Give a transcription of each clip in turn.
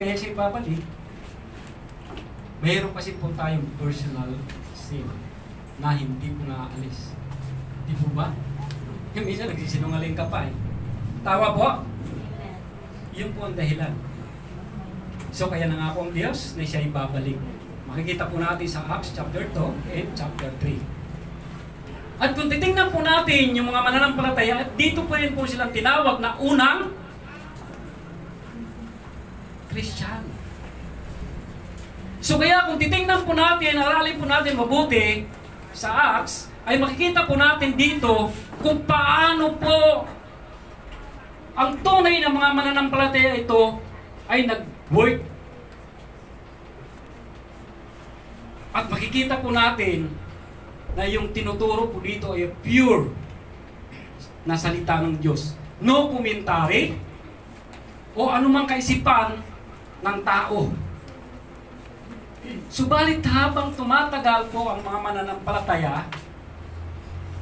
Kaya siya ibabalik, mayroon kasi po tayong personal sin na hindi po naaalis. Di po ba? Yung isa nagsisinungaling ka pa eh. Tawa po. Yun po ang dahilan. So kaya nangako ang Diyos na siya ibabalik. Makikita po natin sa Acts chapter 2 and chapter 3. At kung titingnan po natin yung mga mananampalataya, dito po rin po silang tinawag na unang Christian. So kaya kung titingnan po natin, aralin po natin mabuti sa Acts, ay makikita po natin dito kung paano po ang tunay ng mga mananampalataya ito ay nag-work. At makikita po natin na yung tinuturo po dito ay pure na salita ng Diyos. No commentary o anumang kaisipan ng tao. Subalit habang tumatagal po ang mga mananampalataya,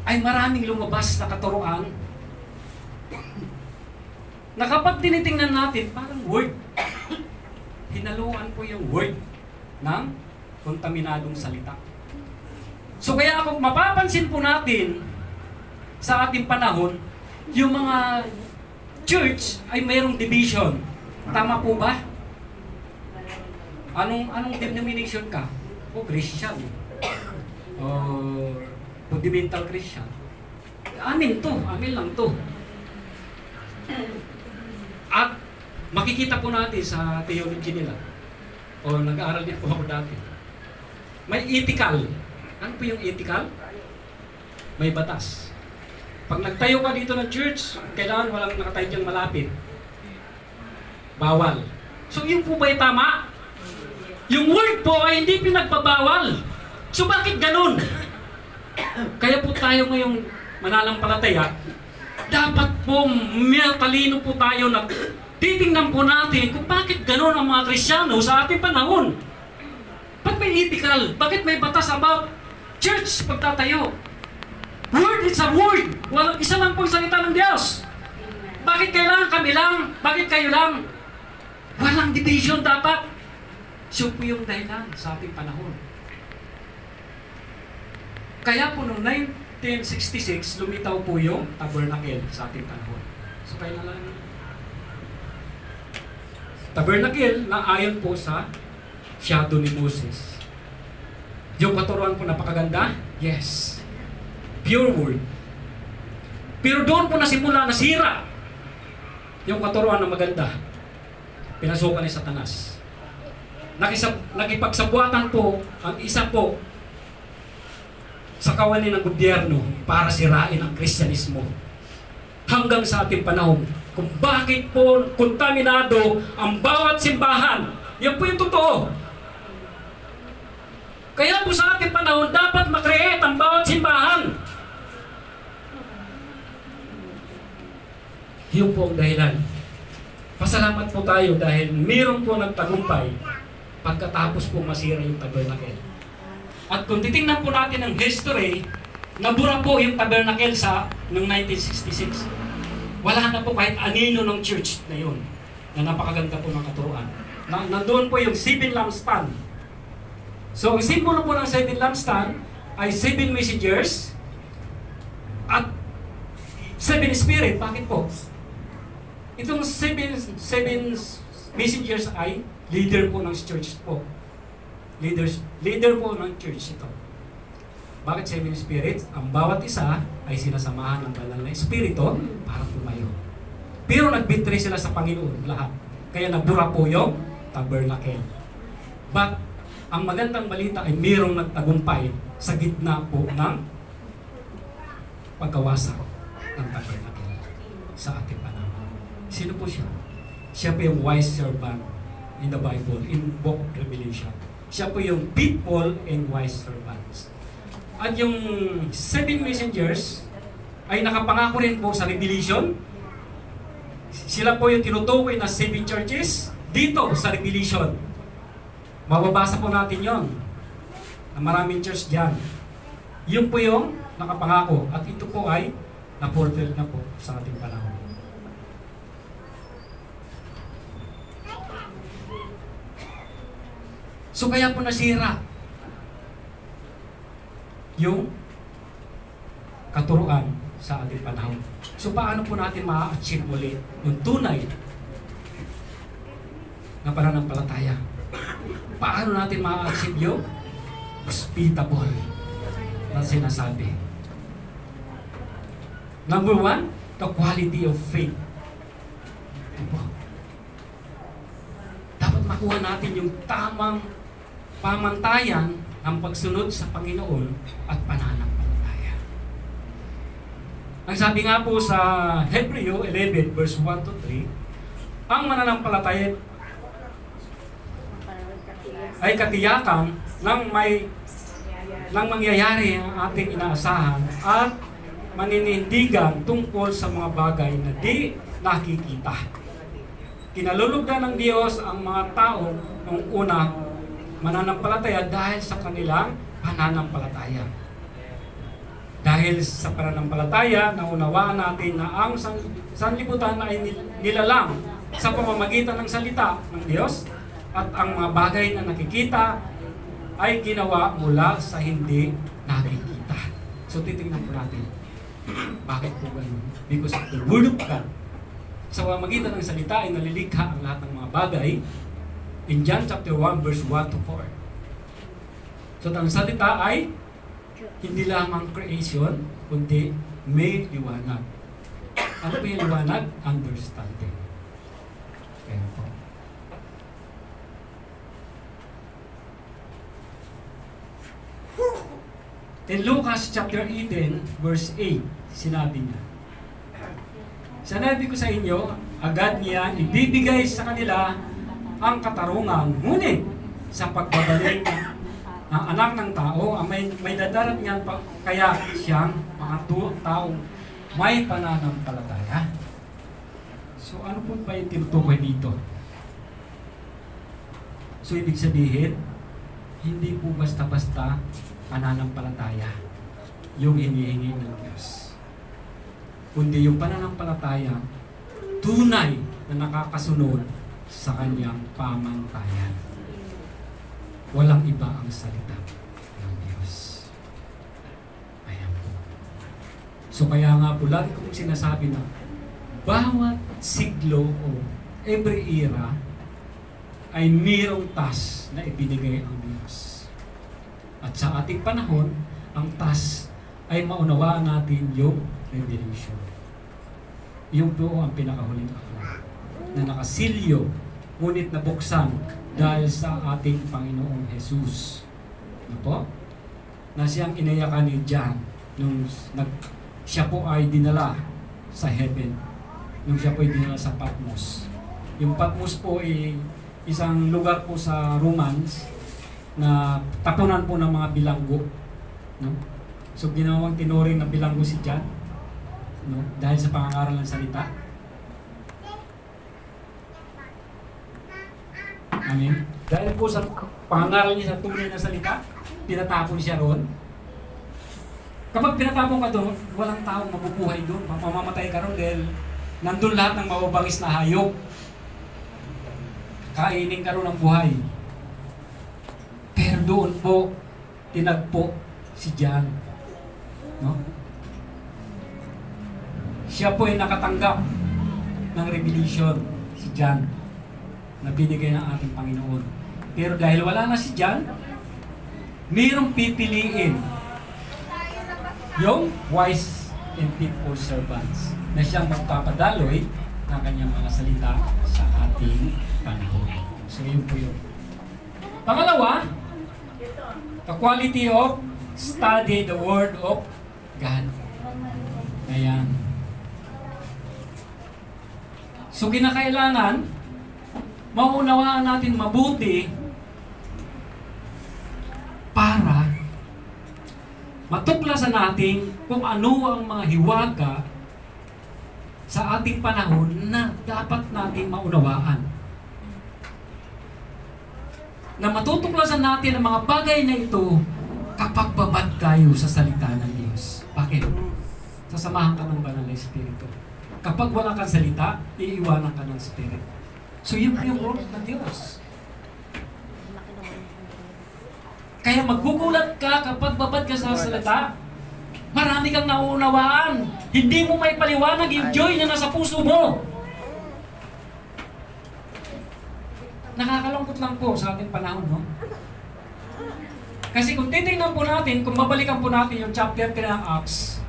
ay maraming lumabas na katuruan na kapag tinitingnan natin, parang word. Hinaluan po yung word ng kontaminadong salita. So kaya kung mapapansin po natin sa ating panahon, yung mga church ay mayroong division. Tama po ba? Anong denomination ka? O Christian. O fundamental Christian. Amin to. Amin lang to. At makikita po natin sa theology nila. O nag-aaral din po ako dati. May ethical. Ano po yung ethical? May batas. Pag nagtayo ka dito ng church, kailangan walang nakatayo diyang malapit. Bawal. So yun po ba yung tama? Yung word po ay hindi pinagbabawal. So bakit ganun? Kaya po tayo ngayong mananampalataya, dapat po talino po tayo na titingnan po natin kung bakit ganun ang mga Kristyano sa ating panahon. Ba't may ethical? Bakit may batas about church pagtatayo? Word is a word. Walang isa lang pong salita ng Diyos. Bakit kailangan kami lang? Bakit kayo lang? Walang division dapat. So po yung dahilan sa ating panahon. Kaya po noong 1966, lumitaw po yung tabernacle sa ating panahon. So kailan lang tabernacle na ayon po sa shadow ni Moses. Yung katuruan po napakaganda? Yes. Pure word. Pero doon po nasimula, nasira yung katuruan na maganda. Pinasukan ni Satanas. Nakipagsabuatan po ang isa po sa kawani ng gobyerno para sirain ang Kristyanismo. Hanggang sa ating panahon, kung bakit po kontaminado ang bawat simbahan. Yan po yung totoo. Kaya po sa ating panahon, dapat makreate ang bawat simbahan. Yun po ang dahilan. Pasalamat po tayo dahil mayroon po nagtagumpay pagkatapos po masira yung tabernacle. At kung titingnan po natin ang history, nabura po yung tabernacle sa noong 1966. Wala na po kahit anino ng church na yun, na napakaganda po ng katuruan. Nandoon po yung 7 lampstand. So ang simbolo po ng 7 lampstand ay 7 messengers at 7 spirit. Bakit po? Itong 7 messengers ay leader po ng church po. Leader po ng church ito. Bakit 7 spirits? Ang bawat isa ay sinasamahan ng banal na espiritu para tumayo. Pero nagbitray sila sa Panginoon lahat. Kaya nabura po yung tabernacle. But ang magandang balita ay mayroong nagtagumpay sa gitna po ng pagkawasak ng tabernacle sa ating panahon. Sino po siya? Siya po yung wise servant in the Bible, in Book of Revelation. Siya po yung people and wise servants. At yung 7 messengers ay nakapangako rin po sa Revelation. Sila po yung tinutukoy na 7 churches dito sa Revelation. Mababasa po natin yon na maraming church dyan. Yun po yung nakapangako. At ito po ay na-fulfill na po sa ating panahon. So kaya po nasira yung katuruan sa ating panahon. So paano po natin ma-achieve ulit yung tunay na pananampalataya? Paano natin ma-achieve yung hospitable na sinasabi? Number one, the quality of faith. Ito po. Dapat makuha natin yung tamang pamantayan ng pagsunod sa Panginoon at pananampalataya. Ang sabi nga po sa Hebreo 11 verse 1 to 3, ang mananampalataya ay katiyakan ng mangyayari ang ating inaasahan at maninindigan tungkol sa mga bagay na di nakikita. Kinalulugdan ng Diyos ang mga tao nung una mananampalataya dahil sa kanilang pananampalataya. Dahil sa pananampalataya, naunawaan natin na ang sanlibutan ay nilalang sa pamamagitan ng salita ng Diyos at ang mga bagay na nakikita ay ginawa mula sa hindi nakikita. So titingnan po natin. Bakit po ganun? Because of the Word of God. Sa pamamagitan ng salita ay nalilikha ang lahat ng mga bagay. In John chapter 1 verse 1 to 4. So ang salita ay hindi lamang creation, kundi may liwanag. Ano ba yung liwanag? Understanding. Kaya po. In Lucas chapter 18 verse 8, sinabi niya, sinabi ko sa inyo, agad niya ibibigay sa kanila ang katarungan, ngunit sa pagbabalik ng anak ng tao, may dadarat niyan pa, kaya siyang mga taong may pananampalataya. So ano po ba yung tinutukoy dito? So ibig sabihin, hindi po basta-basta pananampalataya yung hinihingi ng Diyos, kundi yung pananampalataya tunay na nakakasunod sa kanyang pamantayan. Walang iba ang salita ng Diyos. Ayan po. So kaya nga po, lagi kong sinasabi na bawat siglo o every era ay mayroong task na ibinigay ang Diyos. At sa ating panahon, ang task ay maunawaan natin yung revelation. Yung po ang pinakahuling aklat na nakasilyo, ngunit nabuksan dahil sa ating Panginoong Jesus. Ano po? Na siyang inayakan ni John nung siya po ay dinala sa heaven. Nung siya po ay dinala sa Patmos. Yung Patmos po ay isang lugar po sa Romans na tapunan po ng mga bilanggo. No? So ginawang tinuring na bilanggo si John, no? Dahil sa pangangaral ng salita. Amen. Dahil po sa pangangaral niya sa tunay na salita, pinatapon siya roon. Kapag pinatapon ka doon, walang taong mabubuhay doon. Mamamatay ka roon dahil nandun lahat ng mababangis na hayop. Kainin ka roon ng buhay. Pero doon po, tinagpo si John. No? Siya po ay nakatanggap ng revelation, si John, na binigay ng ating Panginoon. Pero dahil wala na si John, mayroong pipiliin yung wise and faithful servants na siyang magpapadaloy ng kanyang mga salita sa ating panahon. So yun po yun. Pangalawa, the quality of study the Word of God. Ayan. So kinakailangan maunawaan natin mabuti para matuklasan natin kung ano ang mga hiwaga sa ating panahon na dapat natin maunawaan. Na matutuklasan natin ang mga bagay na ito kapag babad tayo sa salita ng Diyos. Bakit? Sasamahan ka ng banal na Espiritu. Kapag wala kang salita, iiwanan ka ng Spirit. So yun yung role ng Diyos. Kaya maggugulat ka kapag babad ka sa salita. Marami kang nauunawaan. Hindi mo may paliwanag yung joy na nasa puso mo. Nakakalungkot lang po sa ating panahon, no? Kasi kung titingnan po natin, kung babalikan po natin yung chapter 3 ng Acts,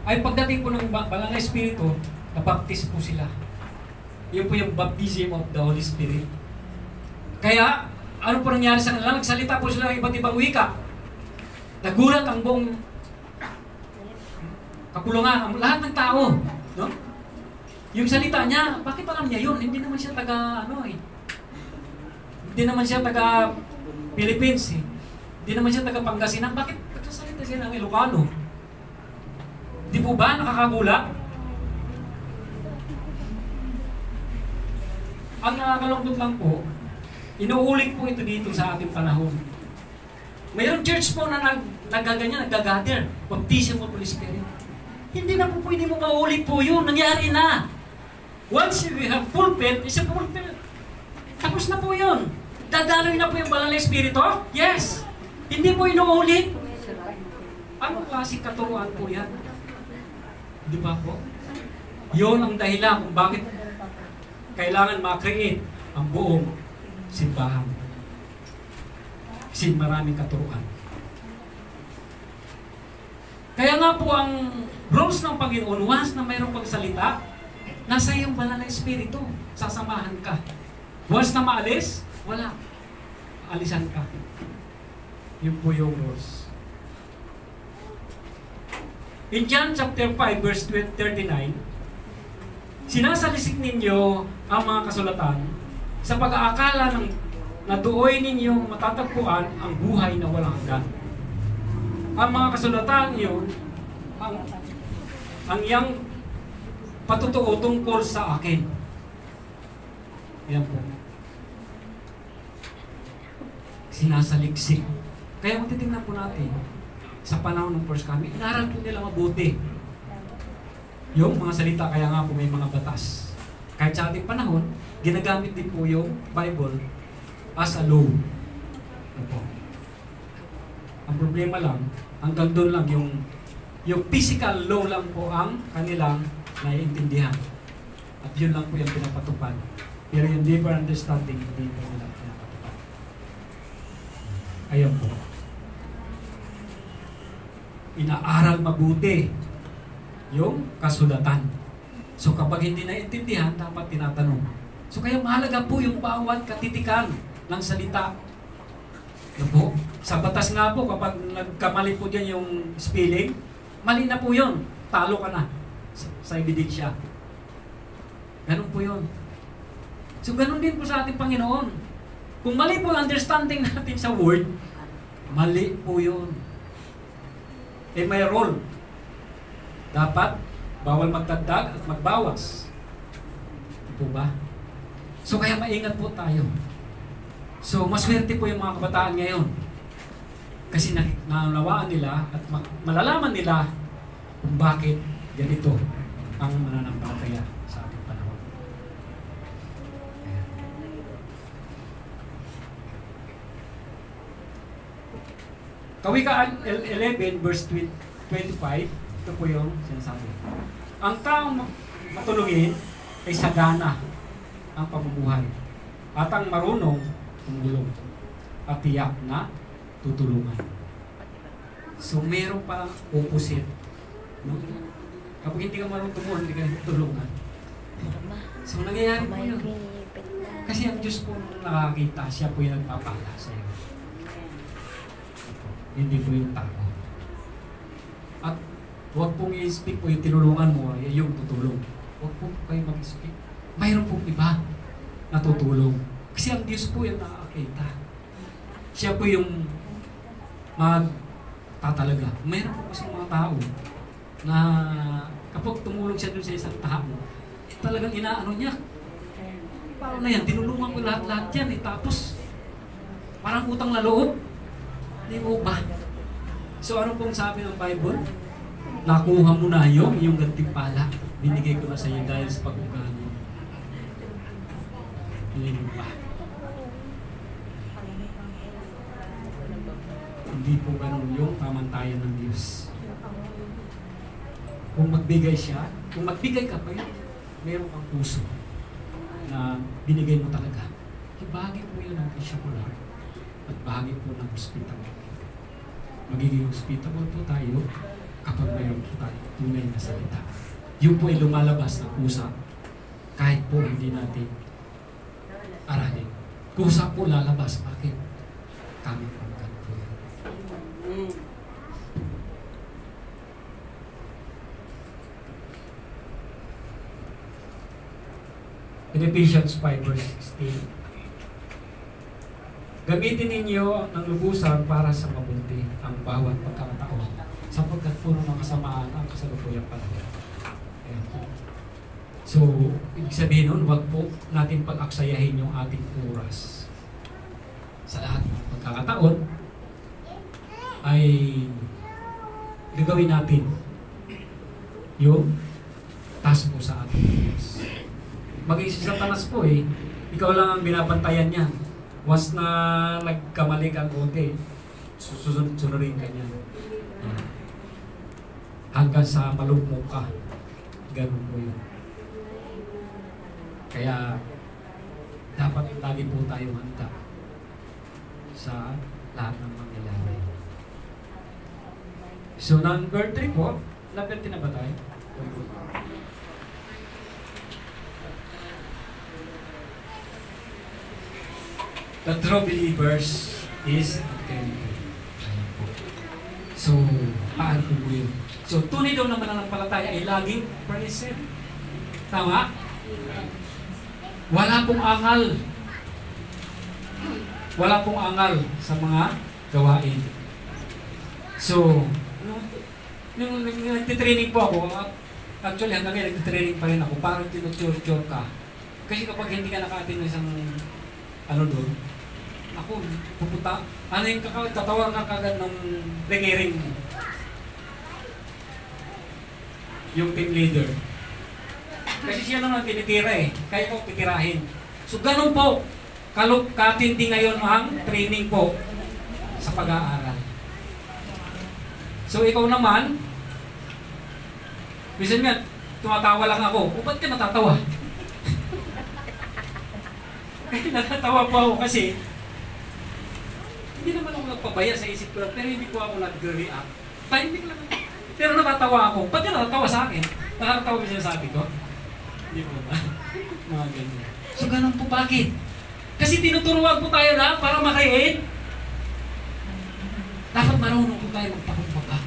ay pagdating po ng banal na Espiritu, nabaptize po sila. Yun po yung baptism of the Holy Spirit. Kaya, ano po nangyari sa kanila? Nagsalita po sila ng iba't ibang wika. Nagulat ang buong kapulungan, ang lahat ng tao. No? Yung salita niya, bakit alam niya yun? Hindi naman siya hindi naman siya taga Philippines eh. Hindi naman siya taga Pangasinan. Bakit nagsasalita siya ng Ilocano? Di po ba nakakagulat? Ang nakakalungkot lang po, inuulit po ito dito sa ating panahon. Mayroong church po na nagagather, baptism of Holy Spirit. Hindi na po pwede mo maulit po yun. Nangyari na. Once we have fulfilled, isa fulfilled. Tapos na po yun. Dadaloy na po yung banal na Espiritu? Yes. Hindi po inuulit. Anong klaseng katuruan po yan? Di ba po? Yun ang dahilan kung bakit kailangan ma-create ang buong simbahan. Kasi maraming katuruan. Kaya nga po ang rules ng Panginoon, once na mayroong pagsalita, nasa iyong banal na Espiritu, sasamahan ka. Once na maalis, wala. Alisan ka. Yun po yung rules. In John chapter 5 verse 39, sinasalisik ninyo ang mga kasulatan sa pag-aakala ng na doon ninyong matatagpuan ang buhay na walang hanggan. Ang mga kasulatan iyon, ang iyang patutuo tungkol sa akin. Yan po. Sinasaliksik. Kaya kung titingnan po natin, sa panahon ng first coming, inaral po nila mabuti. Yung mga salita, kaya nga po may mga batas. Kahit sa ating panahon, ginagamit din po yung Bible as a law. Opo. Ang problema lang, hanggang doon lang yung physical law lang po ang kanilang naiintindihan. At yun lang po yung pinapatupad. Pero yung deeper understanding, hindi po nila pinapatupad. Ayan po. Inaaral mabuti yung kasulatan. So kapag hindi naiintindihan, dapat tinatanong. So kaya mahalaga po yung bawat katitikan ng salita. Ano po? Sa batas nga po, kapag nagkamali po dyan yung spelling, mali na po yun. Talo ka na sa ebidensya. Ganun po yun. So ganun din po sa ating Panginoon. Kung mali po ang understanding natin sa word, mali po yun. Eh may role. Dapat bawal magdagdag at magbawas. Ito po ba? So kaya maingat po tayo. So maswerte po yung mga kabataan ngayon. Kasi naunawaan nila at malalaman nila kung bakit ganito ang mananampalataya sa ating panahon. Kawikaan 11 verse 25, ito po yung sinasabi. Ang taong matulungin ay sagana ang pamumuhay. At ang marunong, tumulong. At tiyak na tutulungan. So, meron palang opposite. No? Kapag hindi ka marunong tumulong, hindi ka tutulungan. So, nangyayari po yun. Kasi ang Diyos po nakakita, siya po yung nagpapala sa iyo. Hindi po yung tao. At huwag pong i-speak po yung tinulungan mo, yung tutulong. Huwag po kayo mag-speak. Mayroon pong iba na tutulong. Kasi ang Diyos po yung nakakita. Siya po yung magtatalaga. Mayroon po kasi mga tao na kapag tumulong siya dun sa isang tao, talagang inaano niya. Paano na yan? Tinulungan ko lahat-lahat yan. Tapos, parang utang na loob. Di mo ba? So ano pong sabi ng Bible? Nakuha mo na yung iyong gantimpala. Binigay ko na sa iyo dahil sa pag-ugali mo. Hindi mo ba? Hindi po ganun yung pamantayan ng Diyos. Kung magbigay siya, kung magbigay ka pa yun, meron kang puso na binigay mo talaga. Bahagi po yun ng isyakular at bahagi po ng hospitable. Magiging hospitable po tayo kapag mayroon po tayo tunay na salita. Yun po ay lumalabas na kusa kahit po hindi natin aralin. Kusa po lalabas. Bakit? Kami pagkat po yan. In Ephesians 5 verse 16, gamitin ninyo ng lubusan para sa mabuti ang bawat pagkakataon sapagkat puno ng kasamaan ang kasalukuyang panahon. Ayan po. So, ibig sabihin nun, wag po natin pag-aksayahin yung ating oras. Sa lahat ng pagkakataon ay gagawin natin yung task mo sa ating Diyos. Maging si Satanas po ikaw lang ang binabantayan niya. Was na nagkamali ka konti, susunod-sunurin ka niya. Hanggang sa malugmok ka. Ganun po yun. Kaya, dapat lagi po tayo handa sa lahat ng mangyayari. So, number 3 po, number 10 na ba tayo? The true believers is attentive. So, paano po yun? So, tunay daw naman ang palataya ay laging present. Tama? Wala pong angal. Wala pong angal sa mga gawain. So, nung nagtitraining po ako, actually hanggang ngayon nagtitraining pa rin ako, parang tinuture ka. Kasi kapag hindi ka naka-attend ng isang doon, ako, pupunta, yung tatawa ka kagad ng requiring mo. Yung team leader. Kasi siya naman tinitira kaya ko titirahin. So ganun po, katindi ngayon ang training po sa pag-aaral. So ikaw naman, minsan nga, tumatawa lang ako. O ba't ka natatawa? Natatawa po ako kasi hindi naman ako nagpabaya sa isip ko lang, pero hindi ko ako nag-react. Timing lang. Pero natatawa ako. Ba't ka natatawa sa akin? Nakakatawa ba siya sabi ko? Hindi po ba? Mga ganyan. So ganun po, bakit? Kasi tinuturuan po tayo na para makain. Dapat marunong po tayo magpakumbaba.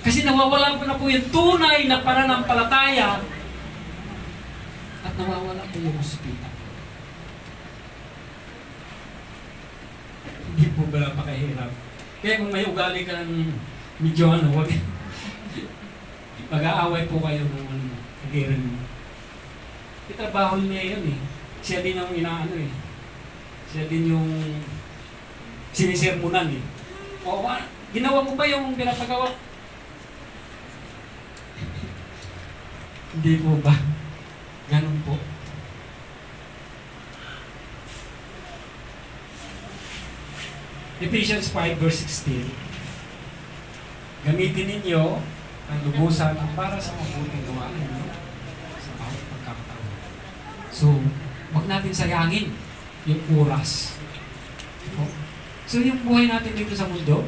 Kasi nawawala po na po yung tunay na pananampalataya at nawawala po yung hospital. Hindi po ba napakahirap? Kaya kung may ugali ka ng medyo wag mag-aaway po kayo ng kagiran mo. Itrabaho niya yun Siya din ang inaano Siya din yung sinisermonan O, ginawa mo ba yung pinapagawa? Hindi po ba? Ganun po. Ephesians 5 verse 16, gamitin ninyo ang lubusan para sa mabuting gawain sa bawat pagkakataon. So, wag natin sayangin yung oras. So, yung buhay natin dito sa mundo,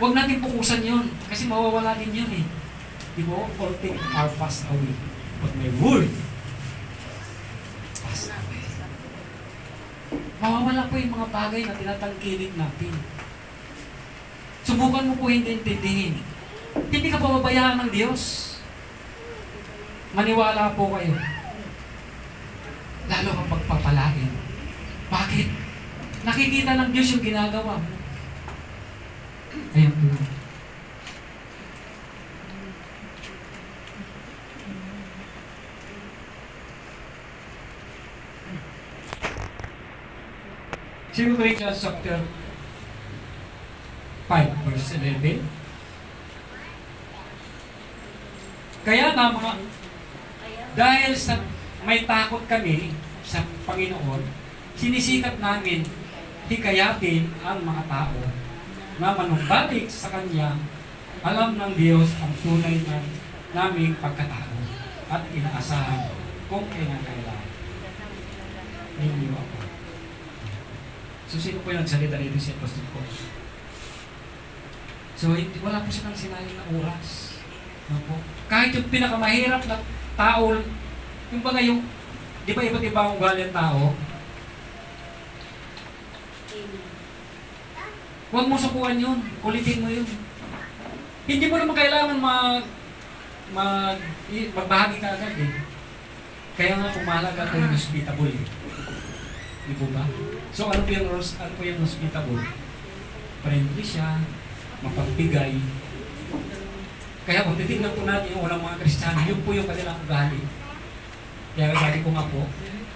wag natin pukusan yun kasi mawawala din yun Di ba? All things are passed away. But my word, passed away. Mawawala po yung mga bagay na tinatangkilik natin. Subukan mo po hindi intindihin. Hindi ka pababayaan ng Diyos. Maniwala po kayo. Lalo kang pagpapalain. Bakit? Nakikita ng Diyos yung ginagawa mo. Ayan po. Second Corinthians chapter 5 verse 11. Kaya nga dahil sa may takot kami sa Panginoon, sinisikap namin hikayatin ang mga tao na manumbalik sa Kanya, alam ng Diyos ang tunay na naming pagkatao at inaasahan kung kailangan. Ninyo ako. So, sino po yung nagsalita dito si Apostol Paul? So, wala po silang sinayang na oras. No po? Kahit yung pinakamahirap na tao, yung baga yung, di ba iba't iba ang ugali ng tao? Huwag mo sukuan yun. Kulitin mo yun. Hindi mo naman kailangan magbahagi ka agad eh. Kaya nga pumalaga ko yung hospitable eh. Di po ba? So ano po yung hospitable? Friendly siya, mapagbigay. Kaya kung titignan po natin yung unang mga Kristiyano, yun po yung kanilang ugali. Kaya sabi ko nga po,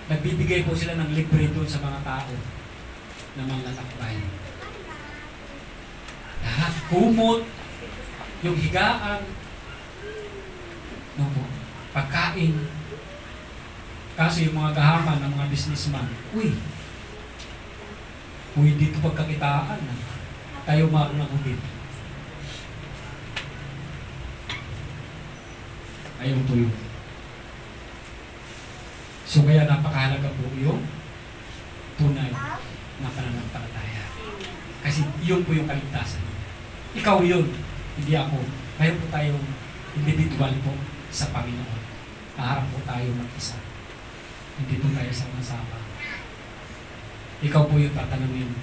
nagbibigay po sila ng libre doon sa mga tao na mga lakbay. Lahat, kumot, yung higaan, no po, pagkain. Kasi yung mga gahaman ng mga businessman, uy, dito pagkakitaan, tayo makunagubit. Ayun po yun. So kaya napakahalaga po yung tunay na pananampalataya. Kasi yun po yung kaligtasan. Ikaw yun, hindi ako. Ngayon po tayong individual po sa Panginoon. Naharap po tayo mag-isa. Hindi po tayo sama-sama. Ikaw po yung tatanungin,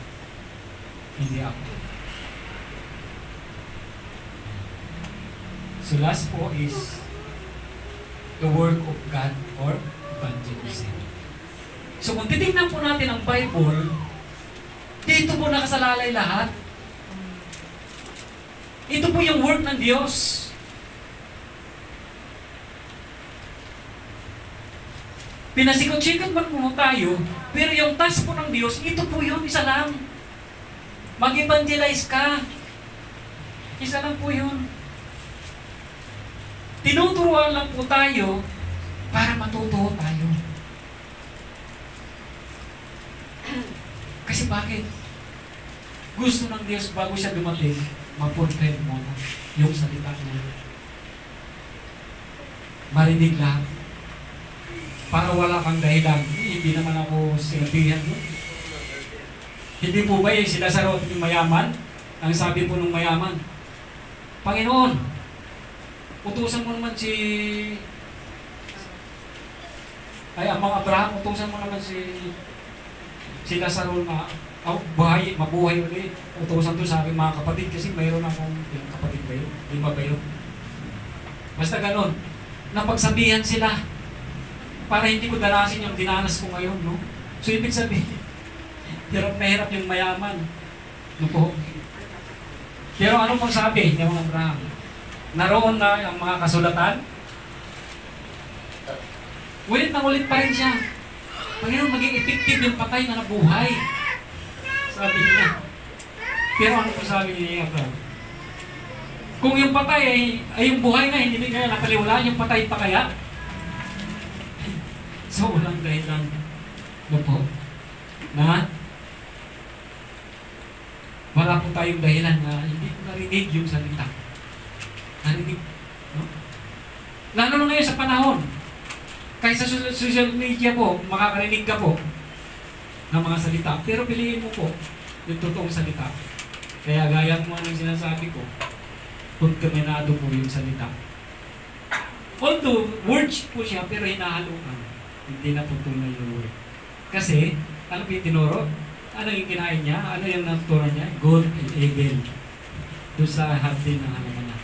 hindi ako. So last po is the work of God or evangelism. So kung titignan po natin ang Bible, dito po nakasalalay lahat. Ito po yung work ng Diyos. Pinasikot-sikot man po tayo, pero yung task po ng Diyos, ito po yun, isa lang. Mag-evangelize ka. Isa lang po yun. Tinuturuan lang po tayo para matutuwa tayo. Kasi bakit? Gusto ng Diyos bago siya dumating, ma-portray mo na yung salita niya. Marinig lahat. Para wala kang dahilan. Hindi naman ako sinabihan mo. Hindi po ba sila sa yung mayaman? Ang sabi po ng mayaman, Panginoon, utusan mo naman ang mga Abraham, utusan mo naman si Lazaro na mabuhay ulit. Utusan to sa aking mga kapatid kasi mayroon akong ilang kapatid ba yun? 5 ba yun? Basta ganon. Napagsabihan sila para hindi ko darasin yung dinanas ko ngayon, no? So, ibig sabihin, hirap na hirap yung mayaman. No po? Pero ano pong sabi ng mga Abraham? Naroon na ang mga kasulatan. Ulit na ulit pa rin siya. Panginoon, maging effective yung patay na nabuhay. Sabi niya. Pero ano pong sabi ni Abraham? Kung yung patay ay yung buhay na, hindi kaya napaliwalaan, yung patay pa kaya? So, walang dahilan. No po? Na wala po tayong dahilan na hindi ko narinig yung salita. Narinig. No? Lalo na ngayon sa panahon. Kahit sa social media po, makakarinig ka po ng mga salita. Pero piliin mo po yung totoong salita. Kaya gaya mo ang sinasabi ko, kontaminado po yung salita. Although, words po siya, pero hinahaluan. Hindi na po tunay yung word. Kasi, ano yung tinuro? Ano yung kinain niya? Ano yung naturo niya? Good and evil. Doon sa hardin ng halaman niya.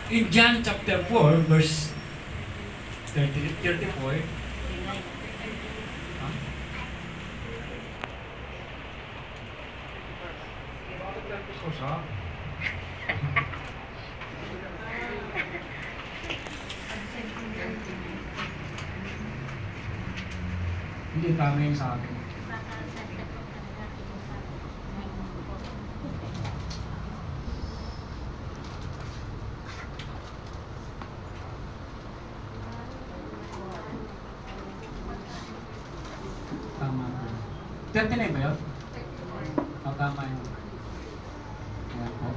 In John chapter 4, verse 34, hindi tama yung sa akin. 39 ba yun? Oh, tama yun. Ayan po.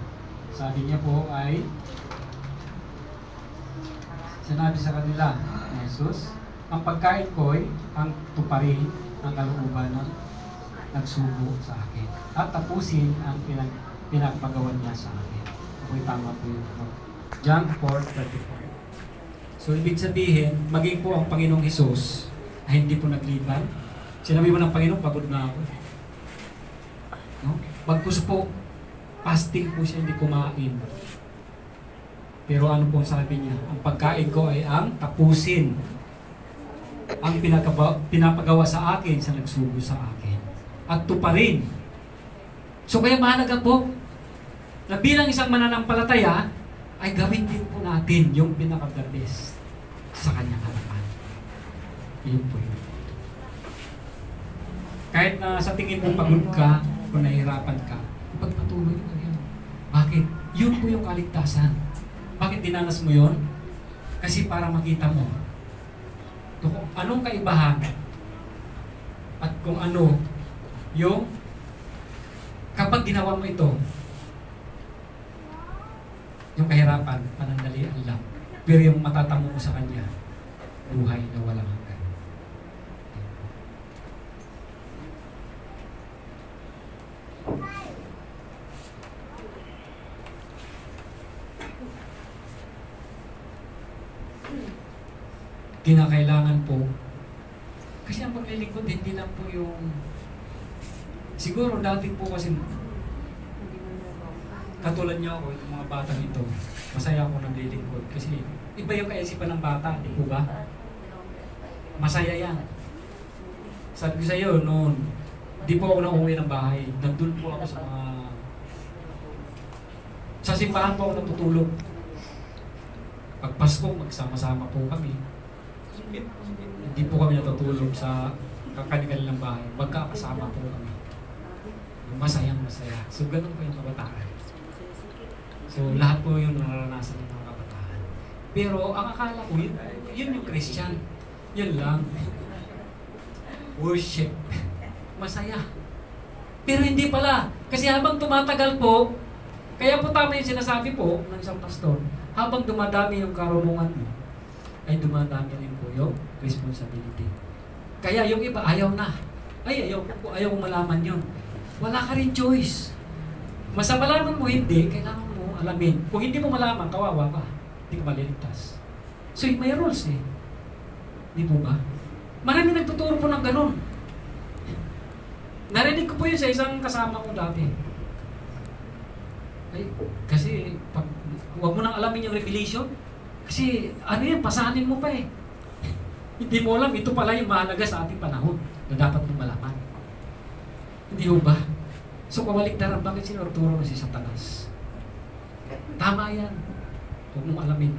Sabi niya po ay, sinabi sa kanila ni Jesus, ang pagkain ko ay ang tuparin ang kalooban ng nagsugo sa akin at tapusin ang pinagpagawan niya sa akin. Ako'y tama po yun. John 4:34. So, ibig sabihin, maging po ang Panginoong Hesus ay hindi po nagliban. Sinabi mo ng Panginoon, pagod na ako. No? Bagkus po, fasting po siya, hindi kumain. Pero ano po sabi niya? Ang pagkain ko ay ang tapusin ang pinapagawa sa akin sa nagsugo sa akin. At tuparin. So kaya mahalaga po na bilang isang mananampalataya ay gawin din po natin yung pinaka-the best sa kanyang harapan. Yun po yun. Kahit na sa tingin mo pagod ka o nahihirapan ka, pagpatuloy mo yun. Bakit? Yun po yung kaligtasan. Bakit dinanas mo yun? Kasi para makita mo kung anong kaibahan at kung ano yung kapag ginawa mo ito, yung kahirapan, panandalian lang. Pero yung matatamo mo sa Kanya, buhay na walang hanggan. Kinakailangan po, kasi ang paglilingkod, hindi lang po yung, siguro dati po kasi, katulad niyo ako, yung mga bata nito, masaya ako naglilingkod kasi iba yung kaisipan ng bata, di po ba? Masaya yan. Sabi ko sa iyo, noon, di po ako nauwi ng bahay, nandun po ako sa simbahan po ako natutulog. Pag Pasko, magsama-sama po kami. Hindi po kami natutulog sa kanilang bahay, magkakasama po kami. Masayang masaya. So, ganun po yung kabataan. So, lahat po yung nararanasan ng mga kabataan. Pero, ang akala ko, yun yung Christian. Yun lang. Worship. Masaya. Pero hindi pala. Kasi habang tumatagal po, kaya po tama yung sinasabi po ng isang pastor, habang dumadami yung karunungan mo, ay dumadami rin po yung responsibility. Kaya yung iba, ayaw na. Ayaw ko malaman yun. Wala ka rin choice. Masa malaman mo hindi, kailangan mo alamin. Kung hindi mo malaman, kawawa ka. Hindi ka maliligtas. So, may rules eh. Di po ba? Marami nagtuturo po ng ganun. Narinig ko po yun sa isang kasama ko dati. Ay, kasi, huwag mo nang alamin yung revelation. Kasi, ano yan, pasanin mo pa eh. Hindi mo alam, ito pala yung mahalaga sa ating panahon na dapat mong malaman. Hindi ho ba? So, kawaligtaran, bakit sinurturo na si Satanas? Tama yan. Huwag mong alamin.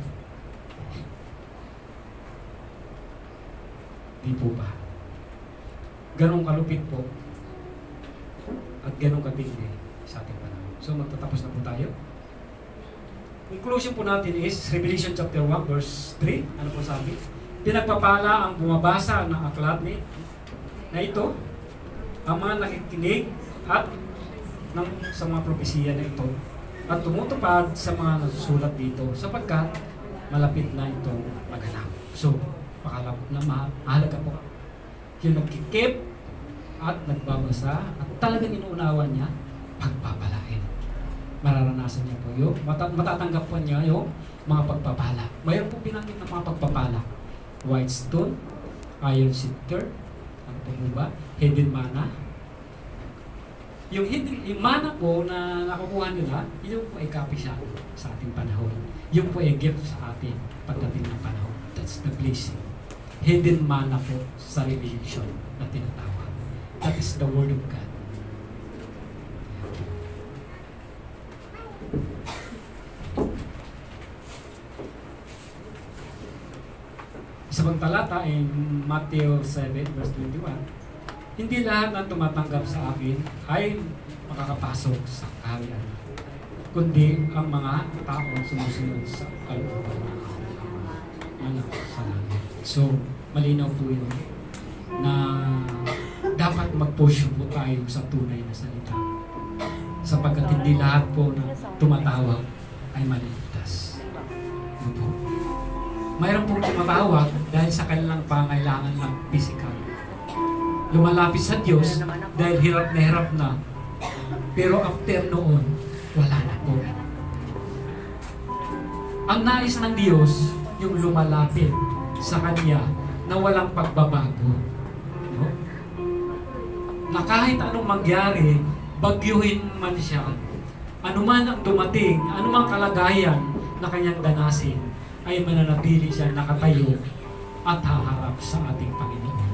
Hindi po ba? Ganong kalupit po at ganong katindi sa ating panahon. So, magtatapos na po tayo. Conclusion po natin is Revelation chapter 1 verse 3. Ano po sabi? Pinagpapala ang bumabasa ng aklat na ito, ang mga nakikinig at sa mga propesiya na ito at tumutupad sa mga nasusulat dito sapagkat malapit na itong maganap. So, pakala po na mahalaga po yung nagkikip at nagbabasa at talagang inuunawa niya pagpapalain. Mararanasan niya po yung matatanggap po niya yung mga pagpapala. Mayroon po pinanggit ng mga pagpapala. White stone, iron scepter, ano po ba? Hidden manna. Yung mana po na nakukuha nila, yun po ay copy siya sa ating panahon. Yun po ay gift sa atin pagdating ng panahon. That's the blessing. Hidden manna po sa Revelation na tinatawag. That is the Word of God. Sa pagtalata in Matthew 7 verse 21, hindi lahat ng tumatanggap sa akin ay makakapasok sa kaharian, kundi ang mga taong sumusunod sa kalooban ng anak sa langit. So, malinaw po yun na dapat mag-push po tayo sa tunay na salita. Sapagkat hindi lahat po na tumatawag ay maliligtas. Ano po? Mayroon pong tumatawag dahil sa kanilang pangailangan ng physical. Lumalapit sa Diyos dahil hirap na. Pero after noon, wala na po. Ang nais ng Diyos, yung lumalapit sa Kanya na walang pagbabago. No? Na kahit anong mangyari, bagyuhin man siya, anuman ang dumating, anumang kalagayan na kanyang danasin, ay mananatili siya nakatayo at haharap sa ating Panginoon.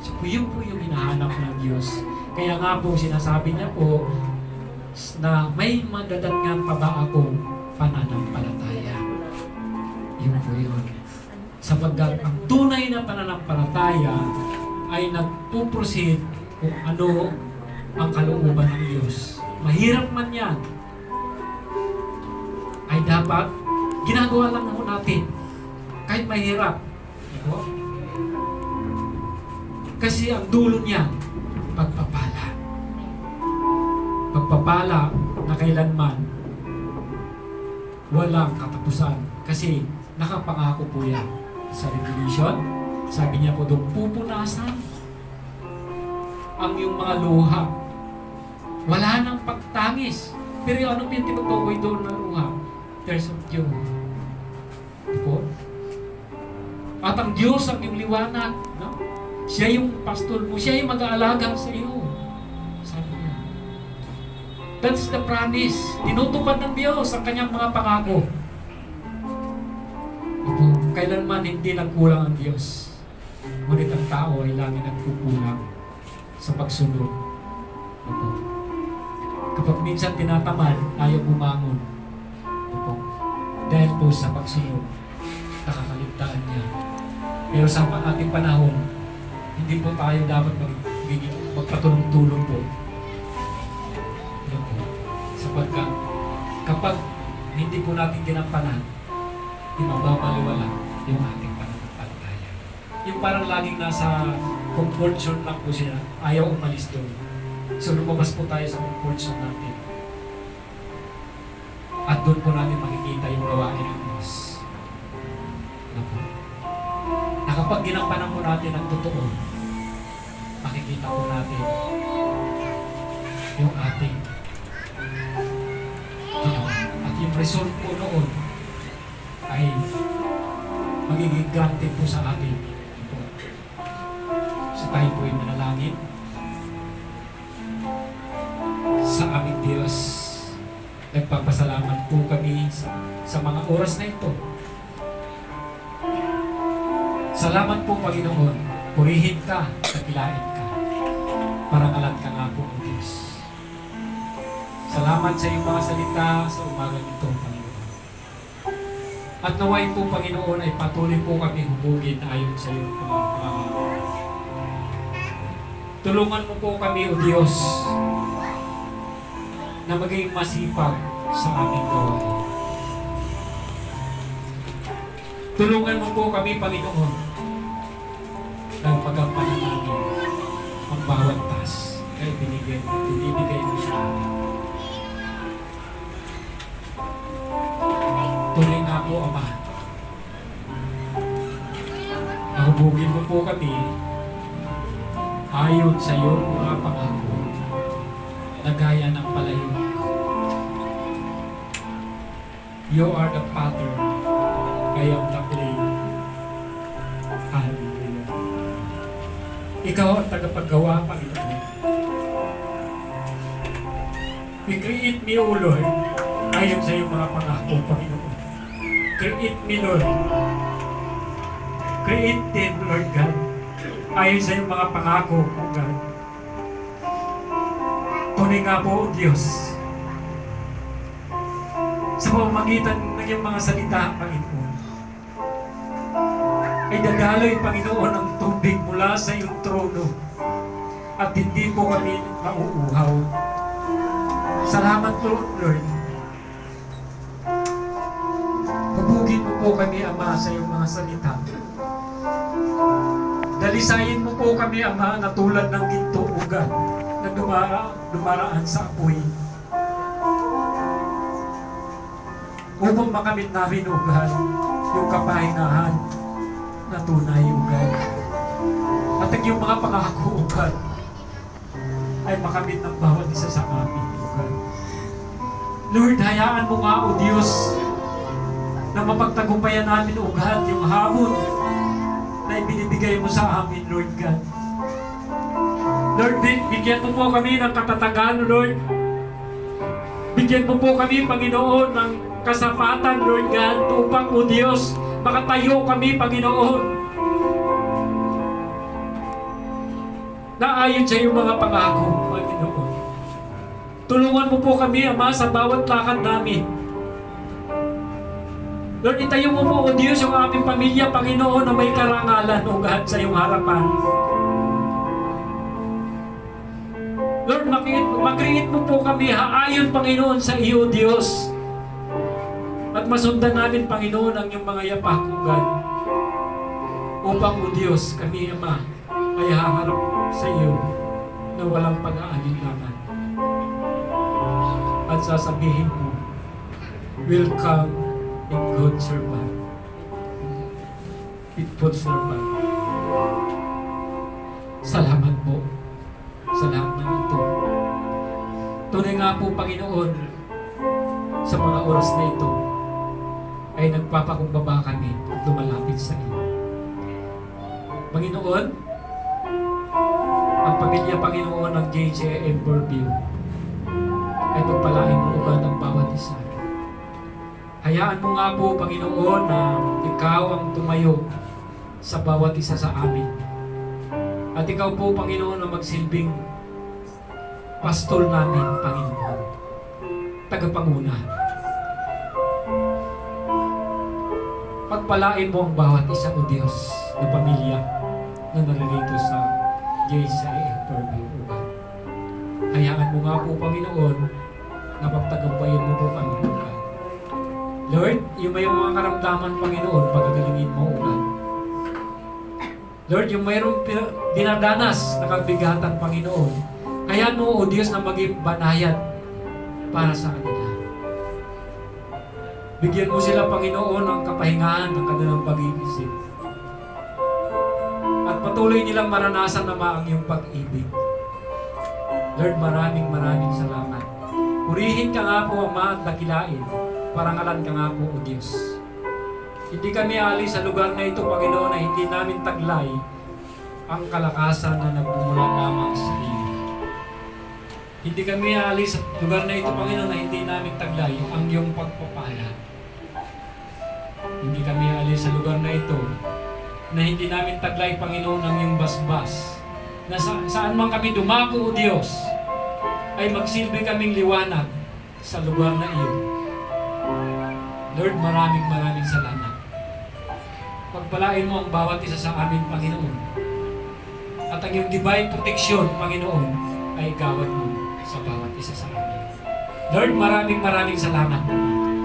So yun po yung hinahanap ng Diyos. Kaya nga po sinasabi niya po na may madadatngan pa ba akong pananampalataya. Yun po yun. Sapagkat ang tunay na pananampalataya ay nagpuproceed kung ano ang kalooban ng Diyos. Mahirap man yan, ay dapat ginagawa lang mo natin. Kahit mahirap. Diba? Kasi ang dulo niya, pagpapala. Pagpapala na kailanman walang katapusan. Kasi nakapangako po yan sa Revelation. Sabi niya po doon, pupunasan ang yung mga luha. Wala nang pagtangis. Pero ano yung tinutukoy doon na luha? Tears of joy. Po? At ang Diyos ang iyong liwanag. No? Siya yung pastor mo. Siya yung mag-aalaga sa iyo. Sabi niya. That's the promise. Tinutupad ng Diyos ang kanyang mga pangako. Opo, kailanman hindi nagkulang ang Diyos. Ngunit ang tao ay lagi nagkukulang sa pagsunod. Opo. Kapag minsan tinatamad, ayaw bumangon. Opo. Dahil po sa pagsunod, nakakaligtaan niya. Pero sa ating panahon, hindi po tayo dapat magpatulong-tulong po. Opo. Sapagkat kapag hindi po natin ginampanan, mababaliwala yung ating pananampalataya. Yung parang laging nasa comfort zone lang po siya, ayaw umalis doon. So lumabas po tayo sa comfort zone natin. At doon po natin makikita yung gawain ng Diyos. Ano po? Na kapag ginampanan po natin ang totoo, makikita po natin yung ating ginawa. At yung result po noon ay magiging granted po sa atin. So tayo po ay manalangin sa aming Diyos. Nagpapasalamat po kami sa mga oras na ito. Salamat po, Panginoon. Purihin ka, kakilain ka. Parangalan ka nga po ang Diyos. Salamat sa iyong mga salita sa umaga nito, Panginoon. At nawain po, Panginoon, ay patuloy po kami hubugin ayon sa iyong tulungan mo po kami, O Diyos, na maging masipag sa aming gawain. Tulungan mo po kami, Panginoon, na magampanan namin ang bawat task na binibigay mo sa amin. Tunay nga po, Ama, nahubugin mo po kami ayon sa iyong mga pangako na gaya ng palayok. You are the pattern, I am the clay. Hallelujah. Ikaw ang tagapaggawa, Panginoon. I-create me, O Lord, ayon sa iyong mga pangako, Panginoon. Create me, Lord. Create them, Lord God, ayon sa iyong mga pangako, O God. Tunay nga po, O Diyos, sa pamamagitan ng iyong mga salita, Panginoon, ay dadaloy, Panginoon, ang tubig mula sa iyong trono at hindi po kami mauuhaw. Salamat po, Lord. Hubugin mo po kami, Ama, sa iyong mga salita Dalisayin mo po kami, Ama, na tulad ng ginto ugat na dumaraan sa apoy. Upang makamit namin, O God, yung kapahingahan na tunay, O God. At ang yung mga pangako, O God, ay makamit ng bawat isa sa amin, O God. Lord, hayaan mo nga, O Diyos, na mapagtagumpayan namin, O God, yung hamon na ibinibigay mo sa amin, Lord God. Lord, bigyan mo po kami ng katatagan, Lord. Bigyan mo po kami, Panginoon, ng kasapatan, Lord God, upang, O Diyos, makatayo kami, Panginoon, na ayon sa iyong mga pangako, Panginoon. Tulungan mo po kami, Ama, sa bawat lakad namin. Lord, itayo mo po, O Diyos, yung aming pamilya, Panginoon, na may karangalan, O God, sa iyong harapan. Lord, makriit mo po kami, haayon, Panginoon, sa iyo, Diyos. At masundan namin, Panginoon, ang iyong mga yapak, O God. Upang, O Diyos, kami, Ama, ay haharap sa iyo na walang pag-aalinlangan. At sasabihin mo, welcome in good servant. Faithful servant. Salamat po sa lahat ng ito. Tunay nga po, Panginoon, sa mga oras na ito, ay nagpapakumbaba kami at lumalapit sa iyo. Panginoon, ang pamilya, Panginoon, ng JJM Purview ay pagpalain mo, O God, ang bawat isa. Hayaan mo nga po, Panginoon, na ikaw ang tumayo sa bawat isa sa amin. At ikaw po, Panginoon, ang magsilbing pastol namin, Panginoon, tagapanguna. Pagpalain mo ang bawat isa, O Diyos, na pamilya na naririto sa JJM Purview, O God. Hayaan mo nga po, Panginoon, na pagtagampayan mo po kami, O God. Lord, yung may mga karamdaman, Panginoon, pagagalingin mo, O God. Lord, yung mayroong dinadanas na kabigatan, Panginoon, hayaan mo, O Diyos, na maging banayad para sa kanila. Bigyan mo sila, Panginoon, ng kapahingahan ng kanilang pag-iisip. At patuloy nilang maranasan na ang iyong pag-ibig. Lord, maraming salamat. Purihin ka nga po, Ama, at dakilain. Parangalan ka nga po, O Diyos. Hindi kami alis sa lugar na ito, Panginoon, na hindi namin taglay ang kalakasan na nagmumula lamang sa iyo. Hindi kami alis sa lugar na ito, Panginoon, na hindi namin taglay ang iyong pagpapala. Hindi kami alis sa lugar na ito na hindi namin taglay, Panginoon, ang iyong basbas. Na saan man kami dumako, O Diyos, ay magsilbi kaming liwanag sa lugar na iyon. Lord, maraming salamat. Pagpalain mo ang bawat isa sa amin, Panginoon. At ang iyong divine protection, Panginoon, ay gawad mo sa bawat isa sa amin. Lord, maraming salamat.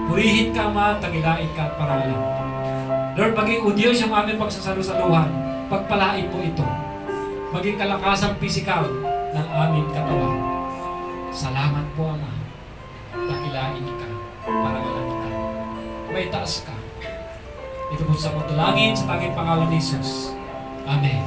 Purihin ka, Ama, tagilain ka at parangalan. Lord, maging, O Diyos, yung aming pagsasalusaluhan, pagpalain mo ito. Maging kalakasang pisikal ng aming katawan. Salamat po, Ama. Tagilain ka, parangalan ka. May taas ka. Ito po sa matulangin sa tanging pangalan ni Jesus. Amen.